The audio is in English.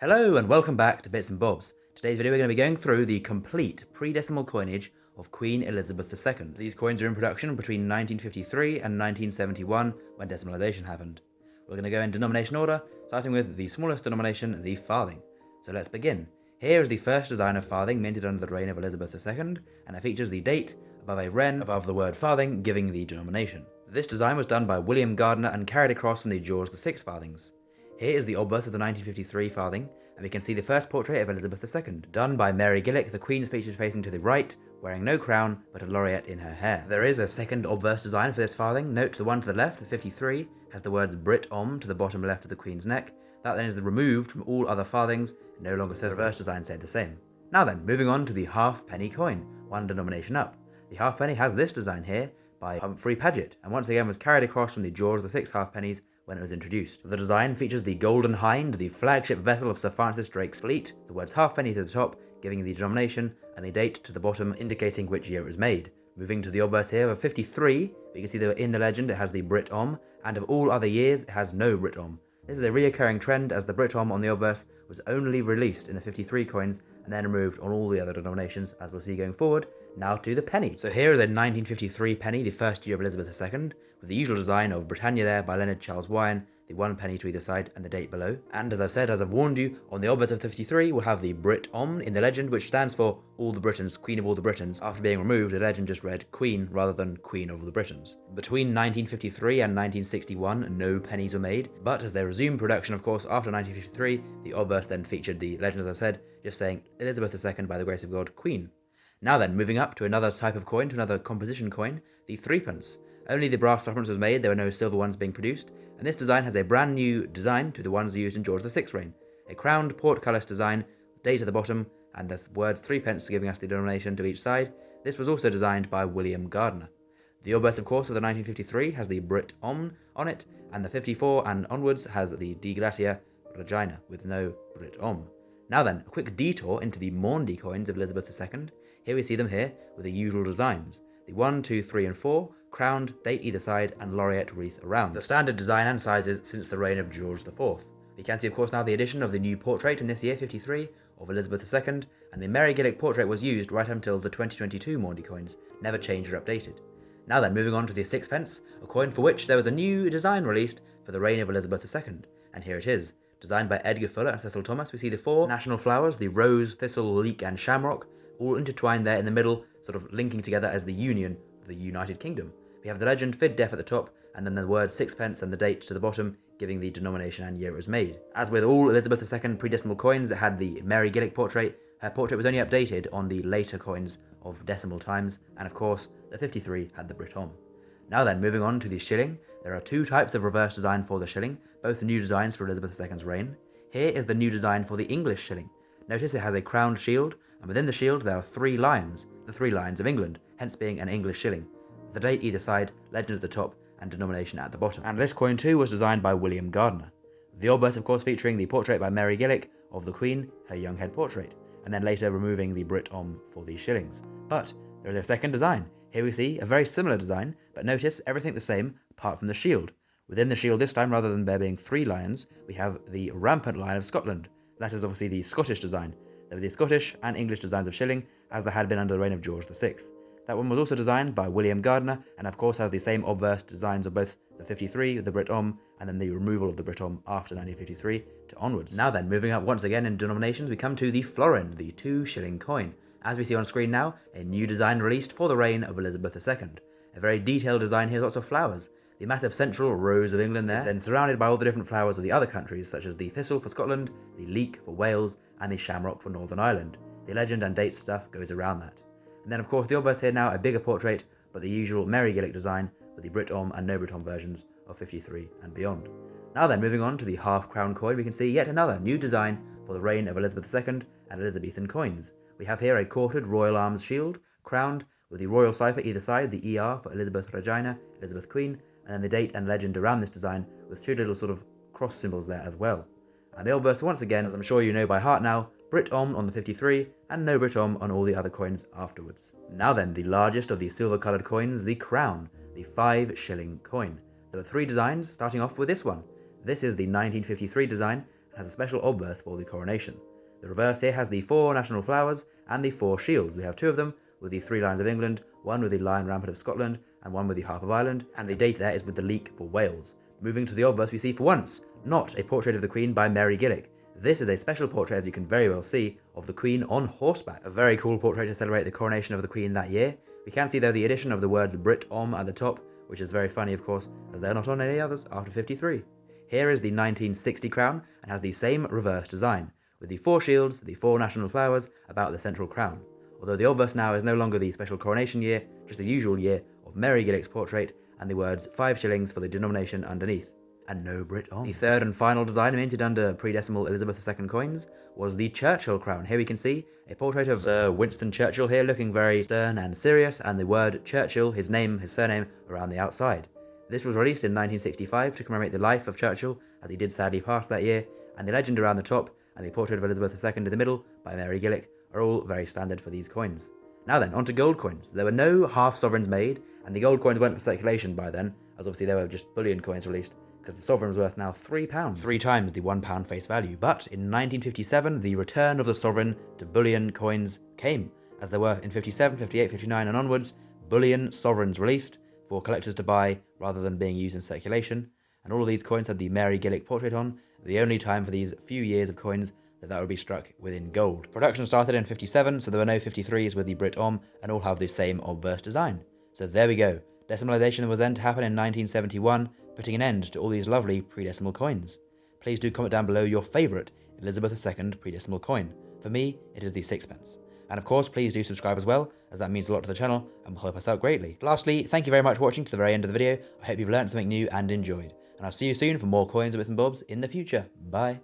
Hello and welcome back to Bits and Bobs. Today's video we're going to be going through the complete pre-decimal coinage of Queen Elizabeth II. These coins are in production between 1953 and 1971 when decimalisation happened. We're going to go in denomination order, starting with the smallest denomination, the farthing. So let's begin. Here is the first design of farthing minted under the reign of Elizabeth II, and it features the date above a wren above the word farthing, giving the denomination. This design was done by William Gardner and carried across from the George VI farthings. Here is the obverse of the 1953 farthing, and we can see the first portrait of Elizabeth II, done by Mary Gillick. The Queen is featured facing to the right, wearing no crown, but a laureate in her hair. There is a second obverse design for this farthing. Note the one to the left, the 53, has the words Brit Om to the bottom left of the Queen's neck. That then is removed from all other farthings, and no longer says the reverse design stayed the same. Now then, moving on to the halfpenny coin, one denomination up. The halfpenny has this design here by Humphrey Paget, and once again was carried across from the George VI halfpennies when it was introduced. The design features the Golden Hind, the flagship vessel of Sir Francis Drake's fleet, the words halfpenny to the top, giving the denomination, and the date to the bottom, indicating which year it was made. Moving to the obverse here of 53, we can see that in the legend it has the Brit Om, and of all other years it has no Brit Om. This is a reoccurring trend, as the Brit Om on the obverse was only released in the 53 coins and then removed on all the other denominations, as we'll see going forward. Now to the penny. So here is a 1953 penny, the first year of Elizabeth II, with the usual design of Britannia there by Leonard Charles Wyon, the one penny to either side and the date below. And as I've said, as I've warned you, on the obverse of 53 we'll have the Brit Om in the legend, which stands for All the Britons, Queen of all the Britons. After being removed, the legend just read Queen rather than Queen of all the Britons. Between 1953 and 1961, no pennies were made, but as they resumed production, of course, after 1953, the obverse then featured the legend, as I said, just saying Elizabeth II, by the grace of God, Queen. Now then, moving up to another type of coin, to another composition coin, the threepence. Only the brass threepence was made, there were no silver ones being produced, and this design has a brand new design to the ones used in George VI's reign. A crowned portcullis design, date at the bottom, and the word threepence giving us the denomination to each side. This was also designed by William Gardner. The obverse, of course, of the 1953 has the Brit Om on it, and the 54 and onwards has the De Glatia Regina, with no Brit Om. Now then, a quick detour into the Maundy coins of Elizabeth II. Here we see them here with the usual designs. The 1, 2, 3 and 4, crowned, date either side, and laureate wreath around. The standard design and sizes since the reign of George IV. We can see, of course, now the addition of the new portrait in this year, 53, of Elizabeth II, and the Mary Gillick portrait was used right until the 2022 Maundy coins, never changed or updated. Now then, moving on to the sixpence, a coin for which there was a new design released for the reign of Elizabeth II, and here it is. Designed by Edgar Fuller and Cecil Thomas, we see the four national flowers, the rose, thistle, leek and shamrock, all intertwined there in the middle, sort of linking together as the union of the United Kingdom. We have the legend Fid Def at the top, and then the word sixpence and the date to the bottom, giving the denomination and year it was made. As with all Elizabeth II pre-decimal coins, it had the Mary Gillick portrait. Her portrait was only updated on the later coins of decimal times, and of course, the 53 had the Brit Om. Now then, moving on to the shilling, there are two types of reverse design for the shilling, both new designs for Elizabeth II's reign. Here is the new design for the English shilling. Notice it has a crowned shield, and within the shield there are three lions, the three lions of England, hence being an English shilling. The date either side, legend at the top, and denomination at the bottom. And this coin too was designed by William Gardner. The obverse, of course, featuring the portrait by Mary Gillick of the Queen, her young head portrait, and then later removing the Brit Om for these shillings. But there is a second design. Here we see a very similar design, but notice everything the same apart from the shield. Within the shield this time, rather than there being three lions, we have the rampant lion of Scotland. That is obviously the Scottish design. There were the Scottish and English designs of shilling, as there had been under the reign of George VI. That one was also designed by William Gardner, and of course has the same obverse designs of both the 53, the Brit Om, and then the removal of the Brit Om after 1953 to onwards. Now then, moving up once again in denominations, we come to the florin, the 2 shilling coin. As we see on screen now, a new design released for the reign of Elizabeth II. A very detailed design here, lots of flowers. The massive central rose of England there is then surrounded by all the different flowers of the other countries, such as the thistle for Scotland, the leek for Wales, and the shamrock for Northern Ireland. The legend and date stuff goes around that. And then of course the obverse here now, a bigger portrait, but the usual Mary Gillick design with the Brit Om and no Brit Om versions of 53 and beyond. Now then, moving on to the half-crown coin, we can see yet another new design for the reign of Elizabeth II and Elizabethan coins. We have here a quartered royal arms shield, crowned with the royal cipher either side, the ER for Elizabeth Regina, Elizabeth Queen, and then the date and legend around this design with two little sort of cross symbols there as well. And the obverse once again, as I'm sure you know by heart now, Brit Om on the 53 and no Brit Om on all the other coins afterwards. Now then, the largest of the silver coloured coins, the crown, the 5 shilling coin. There were three designs, starting off with this one. This is the 1953 design, has a special obverse for the coronation. The reverse here has the 4 national flowers and the 4 shields. We have 2 of them with the 3 lions of England, 1 with the lion rampant of Scotland, and 1 with the harp of Ireland, and the date there is with the leek for Wales. Moving to the obverse, we see for once not a portrait of the Queen by Mary Gillick. This is a special portrait, as you can very well see, of the Queen on horseback. A very cool portrait to celebrate the coronation of the Queen that year. We can see though the addition of the words Brit Om at the top, which is very funny of course, as they're not on any others after 53. Here is the 1960 crown, and has the same reverse design, with the 4 shields, the 4 national flowers about the central crown. Although the obverse now is no longer the special coronation year, just the usual year of Mary Gillick's portrait, and the words 5 shillings for the denomination underneath, and no Brit on. The third and final design minted under pre-decimal Elizabeth II coins was the Churchill crown. Here we can see a portrait of Sir Winston Churchill here, looking very stern and serious, and the word Churchill, his surname, around the outside. This was released in 1965 to commemorate the life of Churchill, as he did sadly pass that year, and the legend around the top and the portrait of Elizabeth II in the middle by Mary Gillick are all very standard for these coins. Now then, on to gold coins. There were no half sovereigns made, and the gold coins weren't for circulation by then, as obviously they were just bullion coins released, because the sovereign was worth now £3, 3 times the £1 face value. But in 1957, the return of the sovereign to bullion coins came, as there were in 57, 58, 59 and onwards, bullion sovereigns released for collectors to buy rather than being used in circulation, and all of these coins had the Mary Gillick portrait on, the only time for these few years of coins that would be struck within gold. Production started in 57, so there were no 53s with the Brit Om, and all have the same obverse design. So there we go. Decimalisation was then to happen in 1971, putting an end to all these lovely pre-decimal coins. Please do comment down below your favourite Elizabeth II pre-decimal coin. For me, it is the sixpence. And of course, please do subscribe as well, as that means a lot to the channel and will help us out greatly. Lastly, thank you very much for watching to the very end of the video. I hope you've learned something new and enjoyed. And I'll see you soon for more coins and bits and bobs in the future. Bye.